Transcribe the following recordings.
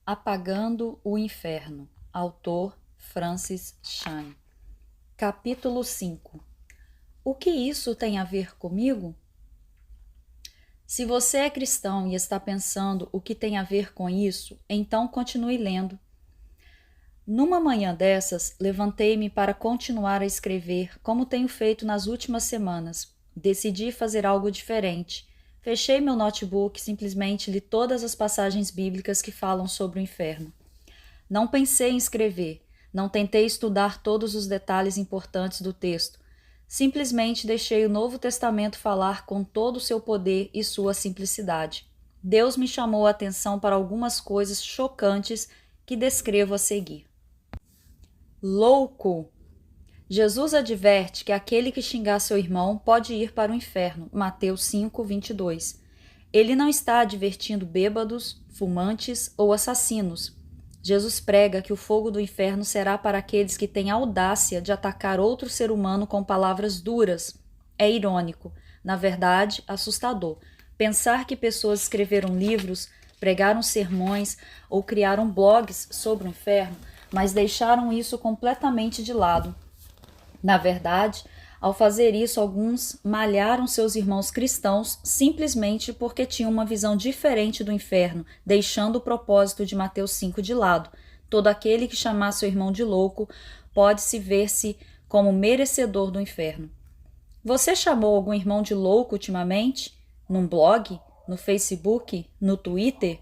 Apagando o Inferno. Autor Francis Chan. Capítulo 5. O que isso tem a ver comigo? Se você é cristão e está pensando o que tem a ver com isso, então continue lendo. Numa manhã dessas, levantei-me para continuar a escrever, como tenho feito nas últimas semanas. Decidi fazer algo diferente. Fechei meu notebook e simplesmente li todas as passagens bíblicas que falam sobre o inferno. Não pensei em escrever, não tentei estudar todos os detalhes importantes do texto. Simplesmente deixei o Novo Testamento falar com todo o seu poder e sua simplicidade. Deus me chamou a atenção para algumas coisas chocantes que descrevo a seguir. Louco! Jesus adverte que aquele que xingar seu irmão pode ir para o inferno. Mateus 5, 22. Ele não está advertindo bêbados, fumantes ou assassinos. Jesus prega que o fogo do inferno será para aqueles que têm a audácia de atacar outro ser humano com palavras duras. É irônico, na verdade, assustador, pensar que pessoas escreveram livros, pregaram sermões ou criaram blogs sobre o inferno, mas deixaram isso completamente de lado. Na verdade, ao fazer isso, alguns malharam seus irmãos cristãos simplesmente porque tinham uma visão diferente do inferno, deixando o propósito de Mateus 5 de lado. Todo aquele que chamar seu irmão de louco pode-se ver-se como merecedor do inferno. Você chamou algum irmão de louco ultimamente? Num blog? No Facebook? No Twitter?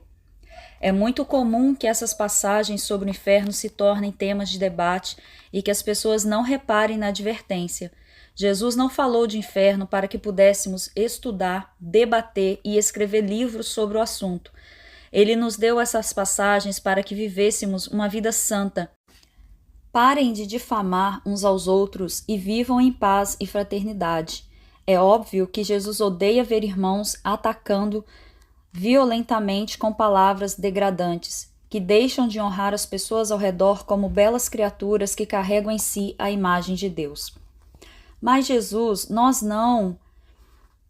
É muito comum que essas passagens sobre o inferno se tornem temas de debate e que as pessoas não reparem na advertência. Jesus não falou de inferno para que pudéssemos estudar, debater e escrever livros sobre o assunto. Ele nos deu essas passagens para que vivêssemos uma vida santa. Parem de difamar uns aos outros e vivam em paz e fraternidade. É óbvio que Jesus odeia ver irmãos atacando violentamente com palavras degradantes, que deixam de honrar as pessoas ao redor como belas criaturas que carregam em si a imagem de Deus. Mas Jesus, nós não.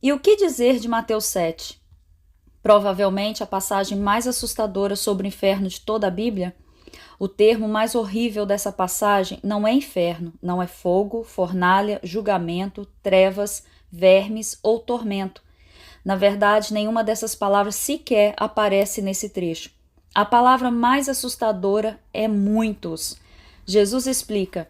E o que dizer de Mateus 7? Provavelmente a passagem mais assustadora sobre o inferno de toda a Bíblia? O termo mais horrível dessa passagem não é inferno, não é fogo, fornalha, julgamento, trevas, vermes ou tormento. Na verdade, nenhuma dessas palavras sequer aparece nesse trecho. A palavra mais assustadora é muitos. Jesus explica: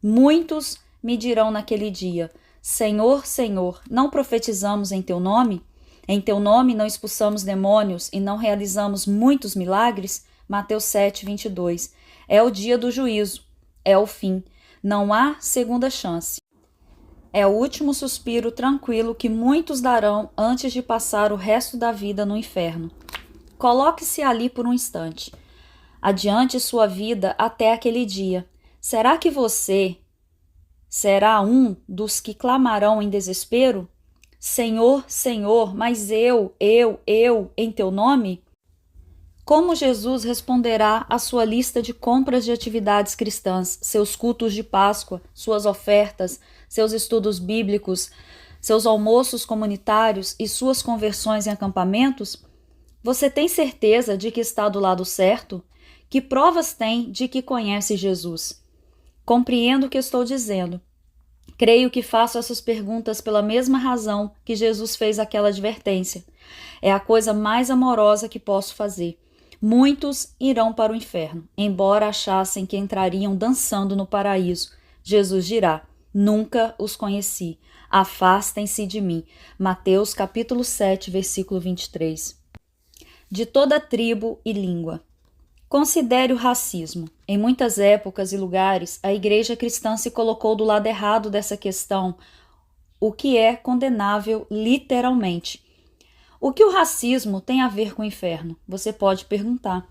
muitos me dirão naquele dia: Senhor, Senhor, não profetizamos em teu nome? Em teu nome não expulsamos demônios e não realizamos muitos milagres? Mateus 7, 22. É o dia do juízo. É o fim. Não há segunda chance. É o último suspiro tranquilo que muitos darão antes de passar o resto da vida no inferno. Coloque-se ali por um instante. Adiante sua vida até aquele dia. Será que você será um dos que clamarão em desespero? Senhor, Senhor, mas eu, em teu nome? Como Jesus responderá à sua lista de compras de atividades cristãs, seus cultos de Páscoa, suas ofertas, seus estudos bíblicos, seus almoços comunitários e suas conversões em acampamentos? Você tem certeza de que está do lado certo? Que provas tem de que conhece Jesus? Compreendo o que estou dizendo. Creio que faço essas perguntas pela mesma razão que Jesus fez aquela advertência. É a coisa mais amorosa que posso fazer. Muitos irão para o inferno, embora achassem que entrariam dançando no paraíso. Jesus dirá: nunca os conheci. Afastem-se de mim. Mateus capítulo 7, versículo 23. De toda tribo e língua. Considere o racismo. Em muitas épocas e lugares, a igreja cristã se colocou do lado errado dessa questão, o que é condenável literalmente. O que o racismo tem a ver com o inferno? Você pode perguntar.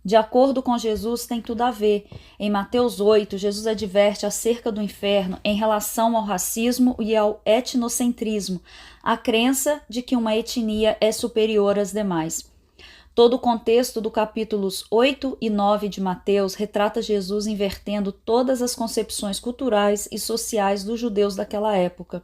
De acordo com Jesus, tem tudo a ver. Em Mateus 8, Jesus adverte acerca do inferno em relação ao racismo e ao etnocentrismo, a crença de que uma etnia é superior às demais. Todo o contexto do capítulos 8 e 9 de Mateus retrata Jesus invertendo todas as concepções culturais e sociais dos judeus daquela época.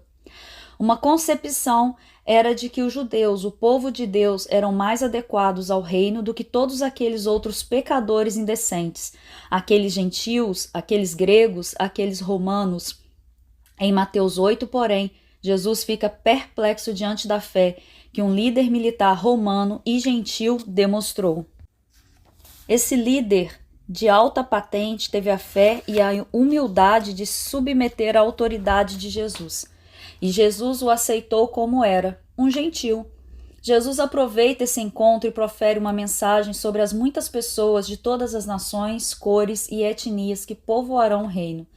Uma concepção era de que os judeus, o povo de Deus, eram mais adequados ao reino do que todos aqueles outros pecadores indecentes, aqueles gentios, aqueles gregos, aqueles romanos. Em Mateus 8, porém, Jesus fica perplexo diante da fé que um líder militar romano e gentil demonstrou. Esse líder de alta patente teve a fé e a humildade de se submeter à autoridade de Jesus. E Jesus o aceitou como era, um gentil. Jesus aproveita esse encontro e profere uma mensagem sobre as muitas pessoas de todas as nações, cores e etnias que povoarão o reino.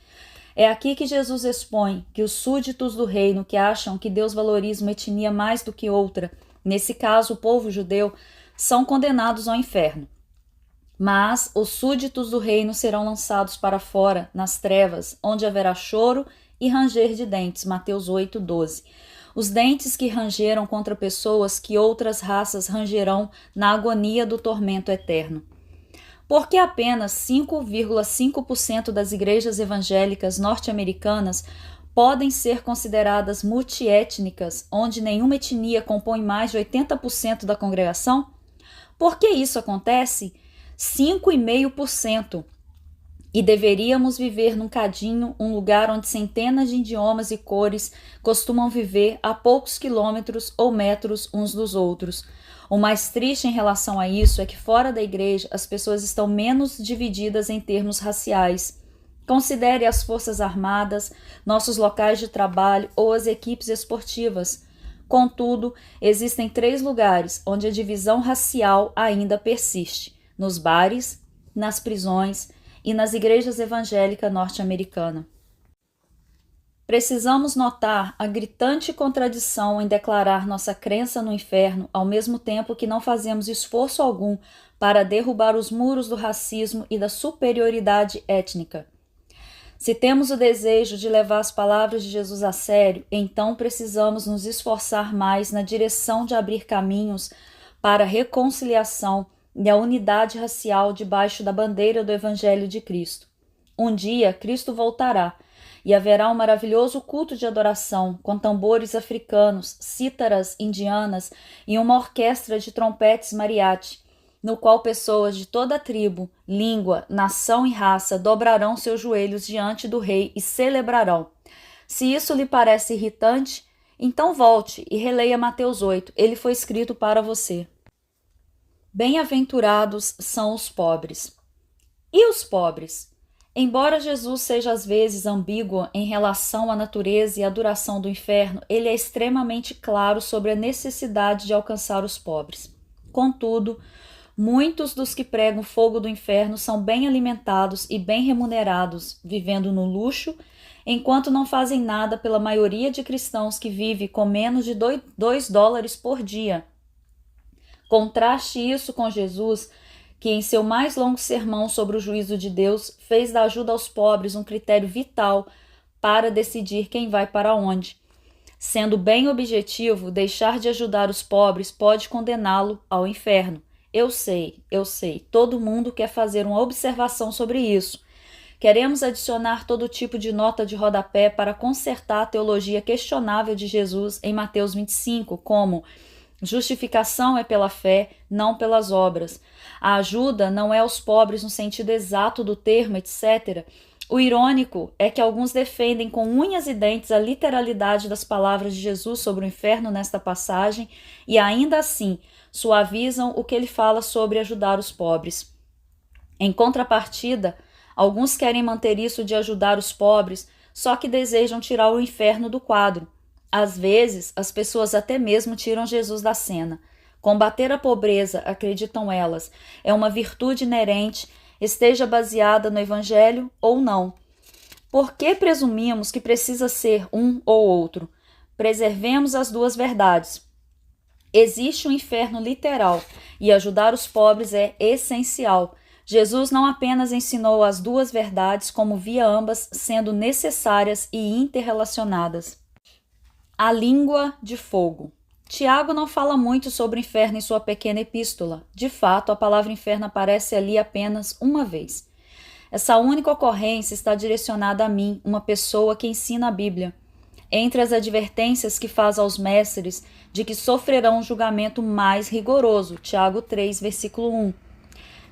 É aqui que Jesus expõe que os súditos do reino que acham que Deus valoriza uma etnia mais do que outra, nesse caso o povo judeu, são condenados ao inferno. Mas os súditos do reino serão lançados para fora, nas trevas, onde haverá choro e ranger de dentes. Mateus 8, 12. Os dentes que rangeram contra pessoas que outras raças rangerão na agonia do tormento eterno. Porque apenas 5,5% das igrejas evangélicas norte-americanas podem ser consideradas multiétnicas, onde nenhuma etnia compõe mais de 80% da congregação? Por que isso acontece? 5,5%. E deveríamos viver num cadinho, um lugar onde centenas de idiomas e cores costumam viver a poucos quilômetros ou metros uns dos outros. O mais triste em relação a isso é que fora da igreja as pessoas estão menos divididas em termos raciais. Considere as forças armadas, nossos locais de trabalho ou as equipes esportivas. Contudo, existem 3 lugares onde a divisão racial ainda persiste: nos bares, nas prisões e nas igrejas evangélicas norte-americanas. Precisamos notar a gritante contradição em declarar nossa crença no inferno ao mesmo tempo que não fazemos esforço algum para derrubar os muros do racismo e da superioridade étnica. Se temos o desejo de levar as palavras de Jesus a sério, então precisamos nos esforçar mais na direção de abrir caminhos para a reconciliação e a unidade racial debaixo da bandeira do Evangelho de Cristo. Um dia, Cristo voltará e haverá um maravilhoso culto de adoração com tambores africanos, cítaras indianas e uma orquestra de trompetes mariachi, no qual pessoas de toda a tribo, língua, nação e raça dobrarão seus joelhos diante do rei e celebrarão. Se isso lhe parece irritante, então volte e releia Mateus 8, ele foi escrito para você. Bem-aventurados são os pobres. E os pobres? Embora Jesus seja às vezes ambíguo em relação à natureza e à duração do inferno, ele é extremamente claro sobre a necessidade de alcançar os pobres. Contudo, muitos dos que pregam fogo do inferno são bem alimentados e bem remunerados, vivendo no luxo, enquanto não fazem nada pela maioria de cristãos que vive com menos de $2 por dia. Contraste isso com Jesus, que em seu mais longo sermão sobre o juízo de Deus fez da ajuda aos pobres um critério vital para decidir quem vai para onde. Sendo bem objetivo, deixar de ajudar os pobres pode condená-lo ao inferno. Eu sei, todo mundo quer fazer uma observação sobre isso. Queremos adicionar todo tipo de nota de rodapé para consertar a teologia questionável de Jesus em Mateus 25, como: justificação é pela fé, não pelas obras. A ajuda não é aos pobres no sentido exato do termo, etc. O irônico é que alguns defendem com unhas e dentes a literalidade das palavras de Jesus sobre o inferno nesta passagem e ainda assim suavizam o que ele fala sobre ajudar os pobres. Em contrapartida, alguns querem manter isso de ajudar os pobres, só que desejam tirar o inferno do quadro. Às vezes, as pessoas até mesmo tiram Jesus da cena. Combater a pobreza, acreditam elas, é uma virtude inerente, esteja baseada no Evangelho ou não. Por que presumimos que precisa ser um ou outro? Preservemos as duas verdades. Existe um inferno literal e ajudar os pobres é essencial. Jesus não apenas ensinou as duas verdades, como via ambas sendo necessárias e interrelacionadas. A língua de fogo. Tiago não fala muito sobre o inferno em sua pequena epístola. De fato, a palavra inferno aparece ali apenas uma vez. Essa única ocorrência está direcionada a mim, uma pessoa que ensina a Bíblia. Entre as advertências que faz aos mestres de que sofrerão um julgamento mais rigoroso, Tiago 3, versículo 1.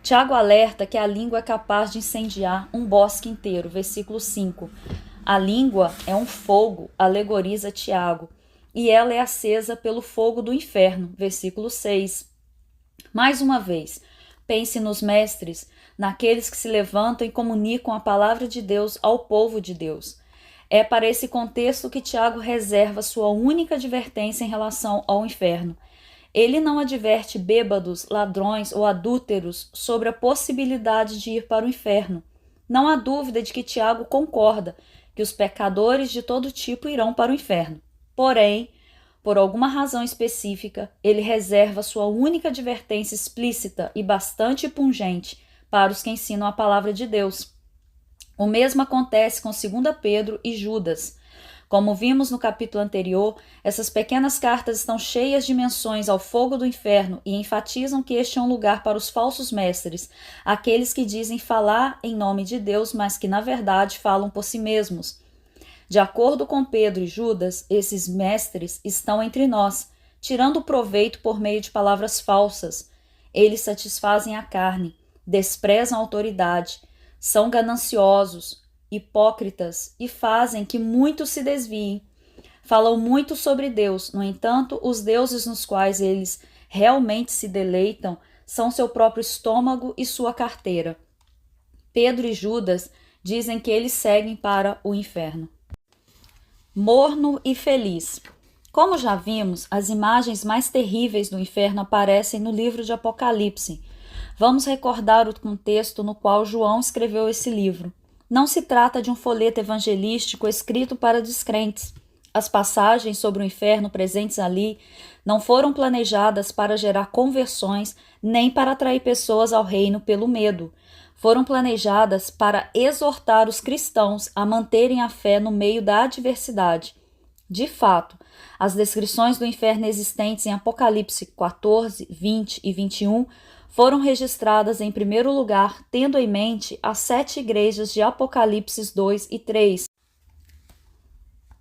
Tiago alerta que a língua é capaz de incendiar um bosque inteiro, versículo 5. A língua é um fogo, alegoriza Tiago, e ela é acesa pelo fogo do inferno, versículo 6. Mais uma vez, pense nos mestres, naqueles que se levantam e comunicam a palavra de Deus ao povo de Deus. É para esse contexto que Tiago reserva sua única advertência em relação ao inferno. Ele não adverte bêbados, ladrões ou adúlteros sobre a possibilidade de ir para o inferno. Não há dúvida de que Tiago concorda que os pecadores de todo tipo irão para o inferno. Porém, por alguma razão específica, ele reserva sua única advertência explícita e bastante pungente para os que ensinam a palavra de Deus. O mesmo acontece com 2 Pedro e Judas. Como vimos no capítulo anterior, essas pequenas cartas estão cheias de menções ao fogo do inferno e enfatizam que este é um lugar para os falsos mestres, aqueles que dizem falar em nome de Deus, mas que na verdade falam por si mesmos. De acordo com Pedro e Judas, esses mestres estão entre nós, tirando proveito por meio de palavras falsas. Eles satisfazem a carne, desprezam a autoridade, são gananciosos, hipócritas e fazem que muitos se desviem. Falam muito sobre Deus, no entanto, os deuses nos quais eles realmente se deleitam são seu próprio estômago e sua carteira. Pedro e Judas dizem que eles seguem para o inferno. Morno e feliz. Como já vimos, as imagens mais terríveis do inferno aparecem no livro de Apocalipse. Vamos recordar o contexto no qual João escreveu esse livro. Não se trata de um folheto evangelístico escrito para descrentes. As passagens sobre o inferno presentes ali não foram planejadas para gerar conversões nem para atrair pessoas ao reino pelo medo. Foram planejadas para exortar os cristãos a manterem a fé no meio da adversidade. De fato, as descrições do inferno existentes em Apocalipse 14, 20 e 21 foram registradas em primeiro lugar, tendo em mente as 7 igrejas de Apocalipse 2 e 3.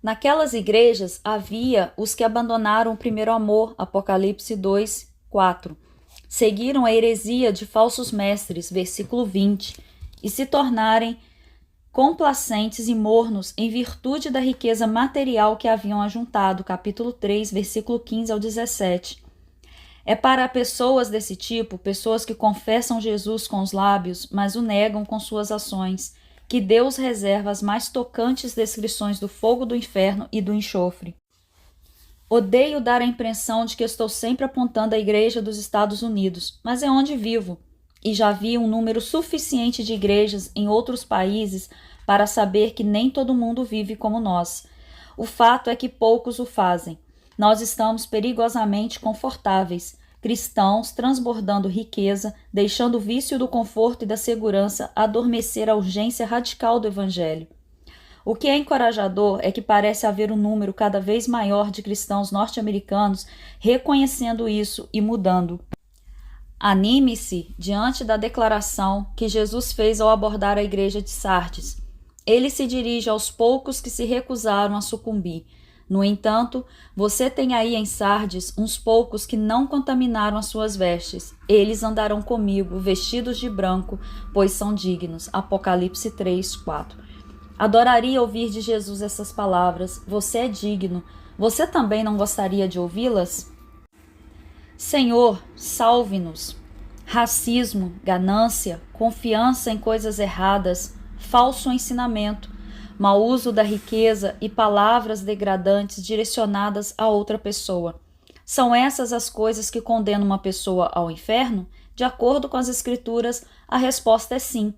Naquelas igrejas havia os que abandonaram o primeiro amor, Apocalipse 2, 4. Seguiram a heresia de falsos mestres, versículo 20, e se tornarem complacentes e mornos em virtude da riqueza material que haviam ajuntado, capítulo 3, versículo 15 ao 17. É para pessoas desse tipo, pessoas que confessam Jesus com os lábios, mas o negam com suas ações, que Deus reserva as mais tocantes descrições do fogo do inferno e do enxofre. Odeio dar a impressão de que estou sempre apontando a Igreja dos Estados Unidos, mas é onde vivo, e já vi um número suficiente de igrejas em outros países para saber que nem todo mundo vive como nós. O fato é que poucos o fazem. Nós estamos perigosamente confortáveis, cristãos transbordando riqueza, deixando o vício do conforto e da segurança adormecer a urgência radical do Evangelho. O que é encorajador é que parece haver um número cada vez maior de cristãos norte-americanos reconhecendo isso e mudando. Anime-se diante da declaração que Jesus fez ao abordar a igreja de Sardes. Ele se dirige aos poucos que se recusaram a sucumbir. No entanto, você tem aí em Sardes uns poucos que não contaminaram as suas vestes. Eles andarão comigo, vestidos de branco, pois são dignos. Apocalipse 3, 4. Adoraria ouvir de Jesus essas palavras. Você é digno. Você também não gostaria de ouvi-las? Senhor, salve-nos. Racismo, ganância, confiança em coisas erradas, falso ensinamento, mau uso da riqueza e palavras degradantes direcionadas a outra pessoa. São essas as coisas que condenam uma pessoa ao inferno? De acordo com as Escrituras, a resposta é sim.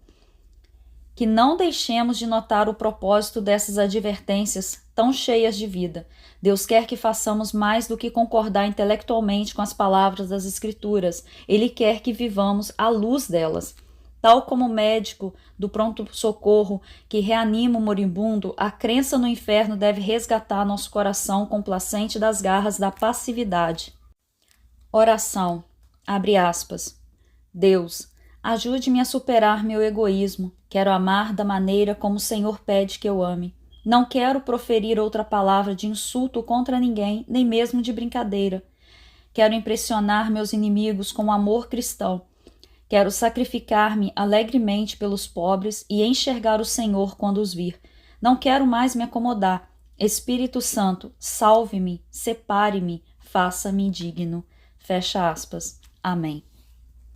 Que não deixemos de notar o propósito dessas advertências tão cheias de vida. Deus quer que façamos mais do que concordar intelectualmente com as palavras das Escrituras. Ele quer que vivamos à luz delas. Tal como o médico do pronto-socorro que reanima o moribundo, a crença no inferno deve resgatar nosso coração complacente das garras da passividade. Oração. Abre aspas. Deus, ajude-me a superar meu egoísmo. Quero amar da maneira como o Senhor pede que eu ame. Não quero proferir outra palavra de insulto contra ninguém, nem mesmo de brincadeira. Quero impressionar meus inimigos com o amor cristão. Quero sacrificar-me alegremente pelos pobres e enxergar o Senhor quando os vir. Não quero mais me acomodar. Espírito Santo, salve-me, separe-me, faça-me digno. Fecha aspas. Amém.